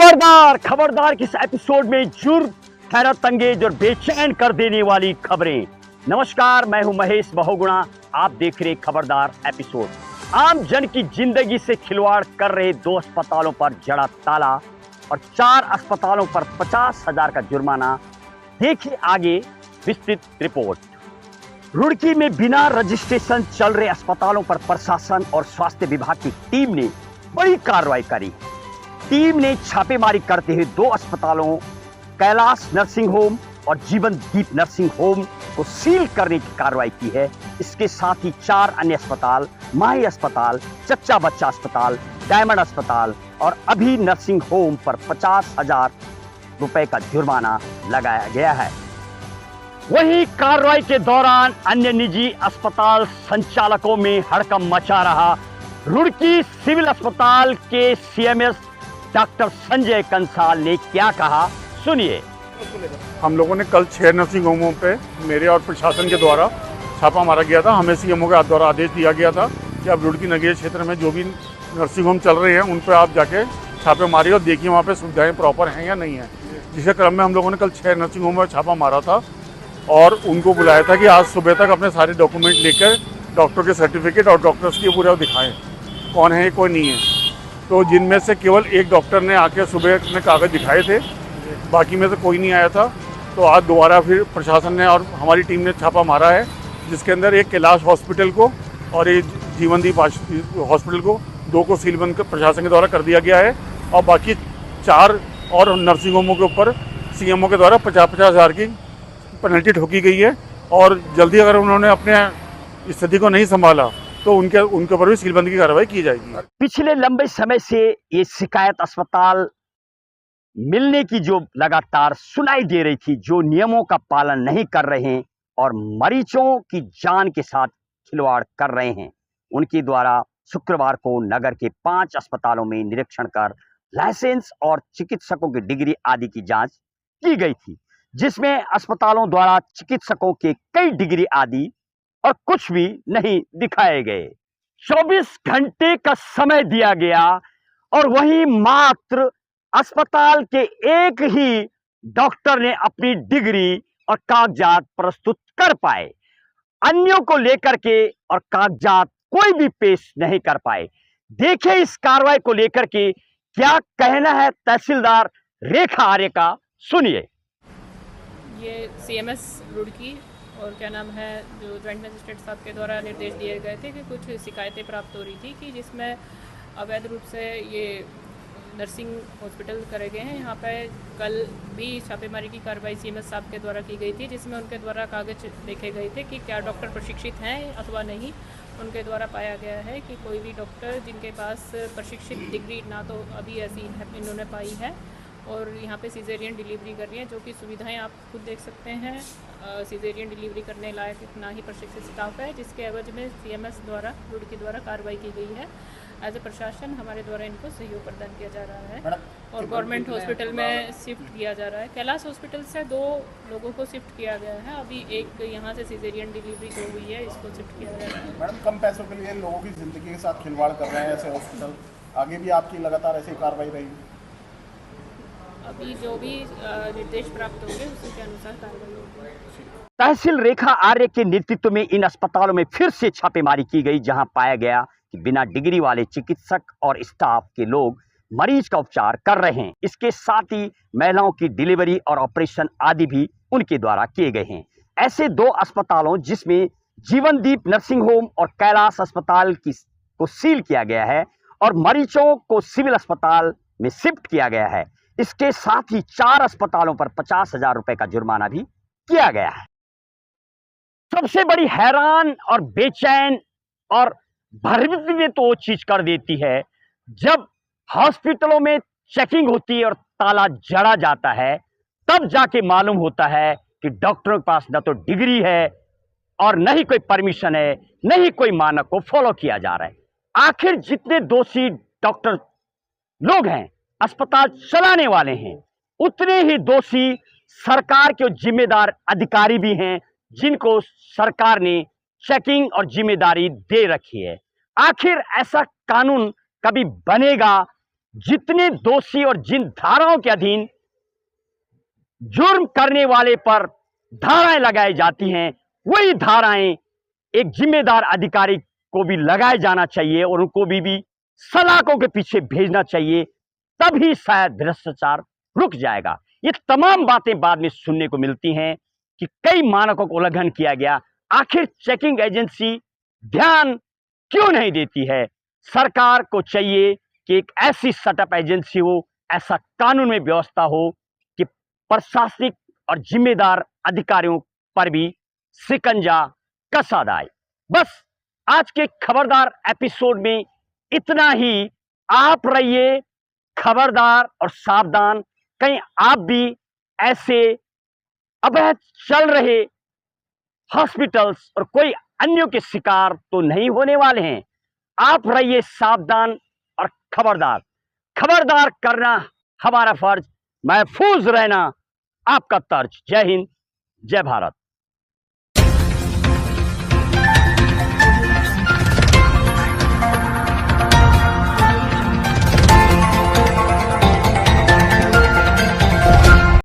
खबरदार खबरदार किस एपिसोड में जुर्म, हैरत अंगेज और बेचैन कर देने वाली खबरें। नमस्कार, मैं हूं महेश बहुगुणा। आप देख रहे खबरदार एपिसोड। आम जन की जिंदगी से खिलवाड़ कर रहे 2 अस्पतालों पर जड़ा ताला और 4 अस्पतालों पर 50,000 का जुर्माना। देखिए आगे विस्तृत रिपोर्ट। रुड़की में बिना रजिस्ट्रेशन चल रहे अस्पतालों पर प्रशासन और स्वास्थ्य विभाग की टीम ने बड़ी कार्रवाई करी। टीम ने छापेमारी करते हुए 2 अस्पतालों कैलाश नर्सिंग होम और जीवन दीप नर्सिंग होम को सील करने की कार्रवाई की है। इसके साथ ही 4 अन्य अस्पताल, माही अस्पताल, चच्चा बच्चा अस्पताल, डायमंड अस्पताल और अभी नर्सिंग होम पर 50,000 रुपए का जुर्माना लगाया गया है। वहीं कार्रवाई के दौरान अन्य निजी अस्पताल संचालकों में हड़कंप मचा रहा। रुड़की सिविल अस्पताल के सीएमएस डॉक्टर संजय कंसाल ने क्या कहा, सुनिए। हम लोगों ने कल 6 नर्सिंग होमों पे मेरे और प्रशासन के द्वारा छापा मारा गया था। हमें सीएमओ के द्वारा आदेश दिया गया था कि अब रुड़की नगरीय क्षेत्र में जो भी नर्सिंग होम चल रहे हैं उन पर आप जाके छापे मारिए और देखिए वहाँ पे सुविधाएं प्रॉपर हैं या नहीं है। जिसके क्रम में हम लोगों ने कल 6 नर्सिंग होम में छापा मारा था और उनको बुलाया था कि आज सुबह तक अपने सारे डॉक्यूमेंट लेकर डॉक्टर के सर्टिफिकेट और डॉक्टर्स के पूरे दिखाएँ कौन है कोई नहीं है। तो जिनमें से केवल एक डॉक्टर ने आके सुबह अपने कागज़ दिखाए थे, बाकी में से कोई नहीं आया था। तो आज दोबारा फिर प्रशासन ने और हमारी टीम ने छापा मारा है, जिसके अंदर एक कैलाश हॉस्पिटल को और एक जीवनदीप हॉस्पिटल को 2 को सील बंद प्रशासन के द्वारा कर दिया गया है और बाकी 4 और नर्सिंग होमों के ऊपर सीएमओ के द्वारा 50-50 हज़ार की पेनल्टी ठोकी गई है। और जल्दी अगर उन्होंने अपने स्थिति को नहीं संभाला तो उनके ऊपर भी सीलबंदी की कार्रवाई की जाएगी। पिछले लंबे समय से ये शिकायत अस्पताल मिलने की जो लगातार सुनाई दे रही थी, जो नियमों का पालन नहीं कर रहे हैं और मरीजों की जान के साथ खिलवाड़ कर रहे हैं, उनके द्वारा शुक्रवार को नगर के 5 अस्पतालों में निरीक्षण कर लाइसेंस और चिकित्सकों की डिग्री आदि की जांच की गई थी, जिसमें अस्पतालों द्वारा चिकित्सकों के कई डिग्री आदि और कुछ भी नहीं दिखाए गए। 24 घंटे का समय दिया गया और वही मात्र अस्पताल के एक ही डॉक्टर ने अपनी डिग्री और कागजात प्रस्तुत कर पाए। अन्यों को लेकर के और कागजात कोई भी पेश नहीं कर पाए। देखिए इस कार्रवाई को लेकर के क्या कहना है तहसीलदार रेखा आर्य का, सुनिए। ये सीएमएस रुड़की और क्या नाम है जो जॉइंट मजिस्ट्रेट साहब के द्वारा निर्देश दिए गए थे कि कुछ शिकायतें प्राप्त हो रही थी कि जिसमें अवैध रूप से ये नर्सिंग हॉस्पिटल करे गए हैं। यहाँ पे कल भी छापेमारी की कार्रवाई सीएमएस साहब के द्वारा की गई थी, जिसमें उनके द्वारा कागज देखे गए थे कि क्या डॉक्टर प्रशिक्षित हैं अथवा नहीं। उनके द्वारा पाया गया है कि कोई भी डॉक्टर जिनके पास प्रशिक्षित डिग्री ना तो अभी ऐसी इन्होंने पाई है और यहाँ पे सिजेरियन डिलीवरी कर रही है, जो कि सुविधाएं आप खुद देख सकते हैं। सिजेरियन डिलीवरी करने लायक इतना ही प्रशिक्षित स्टाफ है, जिसके एवज में सीएमएस द्वारा रुड़की द्वारा कार्रवाई की गई है। एज ए प्रशासन हमारे द्वारा इनको सहयोग प्रदान किया जा रहा है और गवर्नमेंट हॉस्पिटल में शिफ्ट किया जा रहा है। कैलाश हॉस्पिटल से 2 लोगों को शिफ्ट किया गया है। अभी एक यहाँ से सिजेरियन डिलीवरी जो हुई है इसको शिफ्ट किया गया है। मैडम, कम पैसों के लिए लोगों की ज़िंदगी के साथ खिलवाड़ कर रहे हैं ऐसे हॉस्पिटल, आगे भी आपकी लगातार ऐसी कार्रवाई रहेगी? अभी जो भी निर्देश प्राप्त होंगे उसी के अनुसार कार्रवाई होगी। तहसील रेखा आर्य के नेतृत्व में इन अस्पतालों में फिर से छापेमारी की गई, जहां पाया गया कि बिना डिग्री वाले चिकित्सक और स्टाफ के लोग मरीज का उपचार कर रहे हैं। इसके साथ ही महिलाओं की डिलीवरी और ऑपरेशन आदि भी उनके द्वारा किए गए हैं। ऐसे 2 अस्पतालों जिसमें जीवनदीप नर्सिंग होम और कैलाश अस्पताल को सील किया गया है और मरीजों को सिविल अस्पताल में शिफ्ट किया गया है। इसके साथ ही 4 अस्पतालों पर 50,000 रुपए का जुर्माना भी किया गया है। सबसे बड़ी हैरान और बेचैन और भयभीत में तो वो चीज कर देती है जब हॉस्पिटलों में चेकिंग होती है और ताला जड़ा जाता है, तब जाके मालूम होता है कि डॉक्टरों के पास न तो डिग्री है और न ही कोई परमिशन है, न ही कोई मानक को फॉलो किया जा रहा है। आखिर जितने दोषी डॉक्टर लोग हैं, अस्पताल चलाने वाले हैं, उतने ही दोषी सरकार के जिम्मेदार अधिकारी भी हैं, जिनको सरकार ने चेकिंग और जिम्मेदारी दे रखी है। आखिर ऐसा कानून कभी बनेगा जितने दोषी और जिन धाराओं के अधीन जुर्म करने वाले पर धाराएं लगाई जाती हैं, वही धाराएं एक जिम्मेदार अधिकारी को भी लगाया जाना चाहिए और उनको भी सलाखों के पीछे भेजना चाहिए, तभी शायद भ्रष्टाचार रुक जाएगा। ये तमाम बातें बाद में सुनने को मिलती हैं कि कई मानकों का उल्लंघन किया गया। आखिर चेकिंग एजेंसी ध्यान क्यों नहीं देती है? सरकार को चाहिए कि एक ऐसी सेटअप एजेंसी हो, ऐसा कानून में व्यवस्था हो कि प्रशासनिक और जिम्मेदार अधिकारियों पर भी शिकंजा कसा जाए। बस आज के खबरदार एपिसोड में इतना ही। आप रहिए खबरदार और सावधान, कहीं आप भी ऐसे अवैध चल रहे हॉस्पिटल्स और कोई अन्यों के शिकार तो नहीं होने वाले हैं। आप रहिए सावधान और खबरदार। खबरदार करना हमारा फर्ज, महफूज रहना आपका तर्ज। जय हिंद, जय भारत।